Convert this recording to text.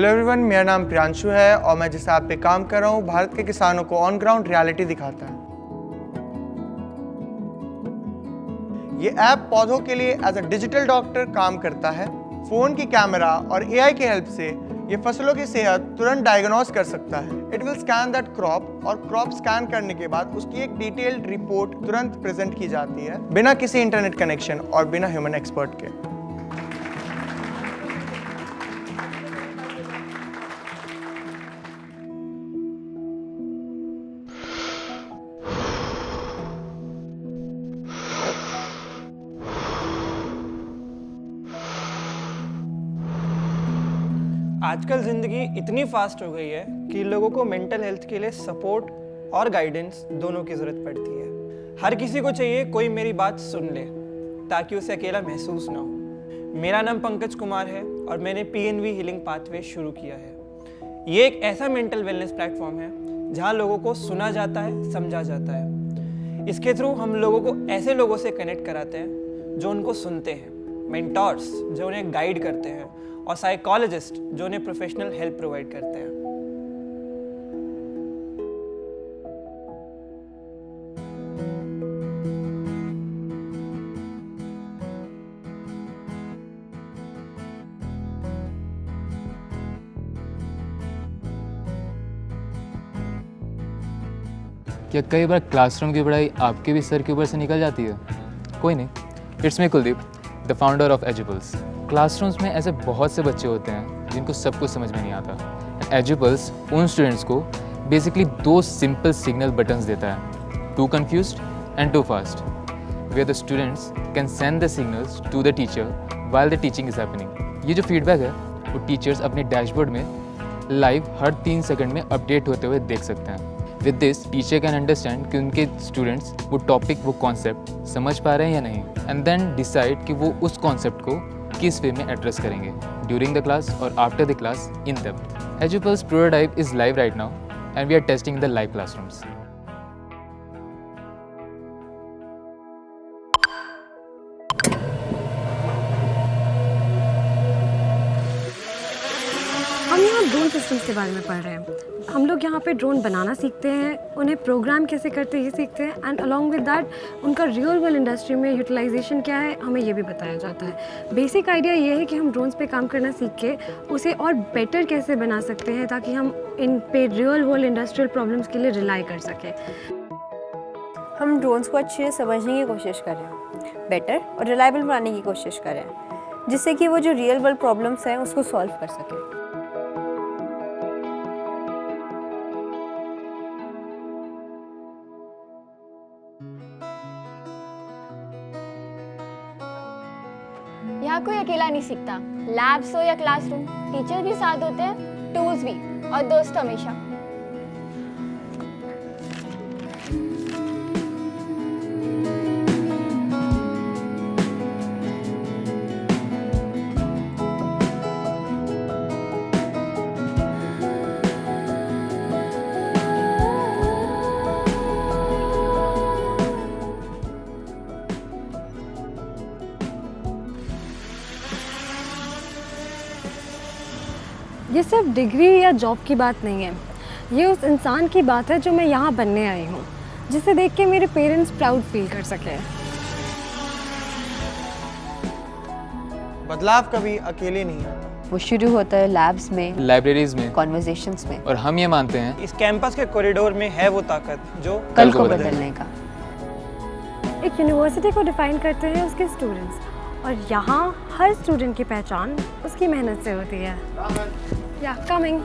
Hello everyone, मेरा नाम प्रियांशु है और मैं जिस ऐप पे काम कर रहा हूँ भारत के किसानों को ऑन ग्राउंड रियलिटी दिखाता है। ये ऐप पौधों के लिए एज अ डिजिटल डॉक्टर काम करता है। फोन की कैमरा और एआई की हेल्प से ये फसलों की सेहत तुरंत डायग्नोस कर सकता है। It will scan that crop और क्रॉप स्कैन करने के बाद उसकी एक डिटेल्ड रिपोर्ट तुरंत प्रेजेंट की जाती है बिना किसी इंटरनेट कनेक्शन और बिना ह्यूमन एक्सपर्ट के। आजकल ज़िंदगी इतनी फास्ट हो गई है कि लोगों को मेंटल हेल्थ के लिए सपोर्ट और गाइडेंस दोनों की ज़रूरत पड़ती है। हर किसी को चाहिए कोई मेरी बात सुन ले ताकि उसे अकेला महसूस ना हो। मेरा नाम पंकज कुमार है और मैंने PNV हीलिंग पाथवे शुरू किया है। ये एक ऐसा मेंटल वेलनेस प्लेटफॉर्म है जहाँ लोगों को सुना जाता है, समझा जाता है। इसके थ्रू हम लोगों को ऐसे लोगों से कनेक्ट कराते हैं जो उनको सुनते हैं, मेंटर्स जो उन्हें गाइड करते हैं और साइकोलॉजिस्ट जो उन्हें प्रोफेशनल हेल्प प्रोवाइड करते हैं। क्या कई बार क्लासरूम की पढ़ाई आपके भी सर के ऊपर से निकल जाती है? कोई नहीं, it's me Kuldeep, the founder of Edupulse. Classrooms में ऐसे बहुत से बच्चे होते हैं जिनको सब कुछ समझ में नहीं आता। एजुपल्स उन स्टूडेंट्स को बेसिकली 2 सिंपल सिग्नल बटन्स देता है, too confused and too fast, where the students can send the signals to the teacher while the teaching is happening. ये जो फीडबैक है वो टीचर्स अपने डैशबोर्ड में लाइव हर 3 सेकंड में अपडेट होते हुए देख सकते हैं। With this teacher can understand कि उनके स्टूडेंट्स वो टॉपिक, वो कॉन्सेप्ट समझ पा रहे हैं या नहीं, एंड देन डिसाइड कि वो उस कॉन्सेप्ट को किस वे में एड्रेस करेंगे ड्यूरिंग द क्लास और after the class in depth. Edupulse prototype is live right now and we are testing the live classrooms. हम यहाँ ड्रोन सिस्टम्स के बारे में पढ़ रहे हैं। हम लोग यहाँ पे ड्रोन बनाना सीखते हैं, उन्हें प्रोग्राम कैसे करते हैं ये सीखते हैं, एंड अलॉन्ग विद दैट उनका रियल वर्ल्ड इंडस्ट्री में यूटिलाइजेशन क्या है हमें ये भी बताया जाता है। बेसिक आइडिया ये है कि हम ड्रोन्स पे काम करना सीख के उसे और बेटर कैसे बना सकते हैं ताकि हम इन पे रियल वर्ल्ड इंडस्ट्रियल प्रॉब्लम्स के लिए रिलाई कर सकें। हम ड्रोन्स को अच्छे से समझने की कोशिश कर रहे हैं, बेटर और रिलायबल बनाने की कोशिश कर रहे हैं, जिससे कि वो जो रियल वर्ल्ड प्रॉब्लम्स हैं उसको सॉल्व कर सकें। यहाँ कोई अकेला नहीं सीखता। लैब्स हो या क्लासरूम, टीचर भी साथ होते हैं, टूल्स भी, और दोस्त हमेशा। ये सिर्फ डिग्री या जॉब की बात नहीं है, ये उस इंसान की बात है जो मैं यहाँ बनने आई हूँ, जिसे देख के मेरे पेरेंट्स प्राउड फील कर सके। बदलाव कभी अकेले नहीं आता। वो शुरू होता है लैब्स में, लाइब्रेरीज में, कॉन्वर्सेशंस में, और हम ये मानते हैं इस कैंपस के कॉरिडोर में है वो ताकत जो कल को बदलने का। एक यूनिवर्सिटी को डिफाइन करते हैं उसके स्टूडेंट्स, और यहाँ हर स्टूडेंट की पहचान उसकी मेहनत से होती है। या कमिंग।